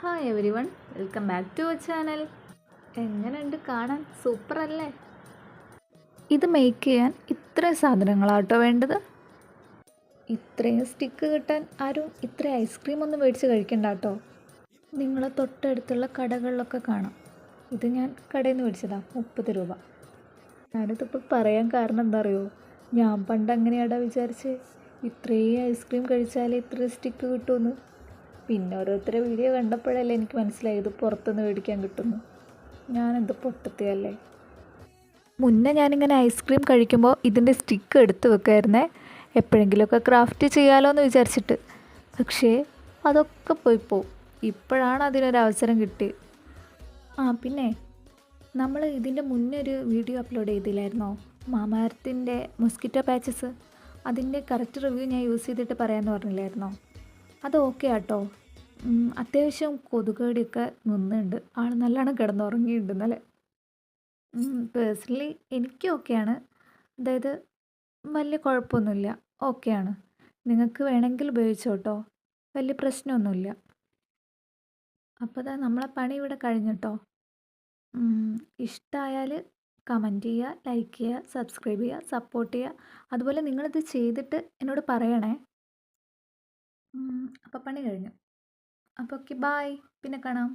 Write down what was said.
Hi everyone, welcome back to our channel. എങ്ങനെയുണ്ട് കാണാൻ? Super അല്ലേ? ഇത് മേക്ക് ചെയ്യാൻ ഇത്രയും സാധനങ്ങളാട്ടോ വേണ്ടത്. ഇത്രയും സ്റ്റിക്ക് കിട്ടാൻ ആരും ഇത്ര ഐസ്ക്രീം ഒന്നും മേടിച്ച് കഴിക്കണ്ട കേട്ടോ. നിങ്ങൾ തൊട്ടടുത്തുള്ള കടകളിലൊക്കെ കാണാം. ഇത് ഞാൻ കടയിൽ നിന്ന് മേടിച്ചതാണ്, 30 രൂപ. ഞാനിതിപ്പോൾ പറയാൻ കാരണം എന്താ അറിയോ? ഞാൻ പണ്ട് അങ്ങനെയാടാ വിചാരിച്ച് ഇത്രയും ഐസ്ക്രീം കഴിച്ചാലേ ഇത്രയും സ്റ്റിക്ക് കിട്ടുമെന്ന്. പിന്നെ ഓരോരുത്തരെ വീഡിയോ കണ്ടപ്പോഴല്ലേ എനിക്ക് മനസ്സിലായത് പുറത്തുനിന്ന് മേടിക്കാൻ കിട്ടുന്നു. ഞാനെന്ത് പൊട്ടത്തിയല്ലേ. മുന്നേ ഞാനിങ്ങനെ ഐസ്ക്രീം കഴിക്കുമ്പോൾ ഇതിൻ്റെ സ്റ്റിക്ക് എടുത്ത് വെക്കായിരുന്നേ, എപ്പോഴെങ്കിലുമൊക്കെ ക്രാഫ്റ്റ് ചെയ്യാലോ എന്ന് വിചാരിച്ചിട്ട്. പക്ഷേ അതൊക്കെ പോവും. ഇപ്പോഴാണ് അതിനൊരവസരം കിട്ടിയത്. പിന്നെ നമ്മൾ ഇതിൻ്റെ മുന്നേ ഒരു വീഡിയോ അപ്ലോഡ് ചെയ്തില്ലായിരുന്നോ? മാമാർത്തിൻ്റെ മൊസ്കിറ്റോ പാച്ചസ്. അതിൻ്റെ കറക്റ്റ് റിവ്യൂ ഞാൻ യൂസ് ചെയ്തിട്ട് പറയാമെന്ന് പറഞ്ഞില്ലായിരുന്നോ? അത് ഓക്കെ ആട്ടോ. അത്യാവശ്യം കൊതുകടിയൊക്കെ നിന്നുണ്ട്. ആൾ നല്ലോണം കിടന്നുറങ്ങിയിട്ടുണ്ട് ഇന്നലെ. പേഴ്സണലി എനിക്ക് ഓക്കെയാണ്. അതായത് വലിയ കുഴപ്പമൊന്നുമില്ല, ഓക്കെയാണ്. നിങ്ങൾക്ക് വേണമെങ്കിൽ ഉപയോഗിച്ചോട്ടോ, വലിയ പ്രശ്നമൊന്നുമില്ല. അപ്പോൾ അതാ നമ്മളെ പണി ഇവിടെ കഴിഞ്ഞിട്ടോ. ഇഷ്ടമായാൽ കമൻറ്റ് ചെയ്യുക, ലൈക്ക് ചെയ്യുക, സബ്സ്ക്രൈബ് ചെയ്യുക, സപ്പോർട്ട് ചെയ്യുക. അതുപോലെ നിങ്ങളിത് ചെയ്തിട്ട് എന്നോട് പറയണേ. അപ്പോൾ പണി കഴിഞ്ഞു. അപ്പോൾ ഓക്കെ, ബായ്. പിന്നെ കാണാം.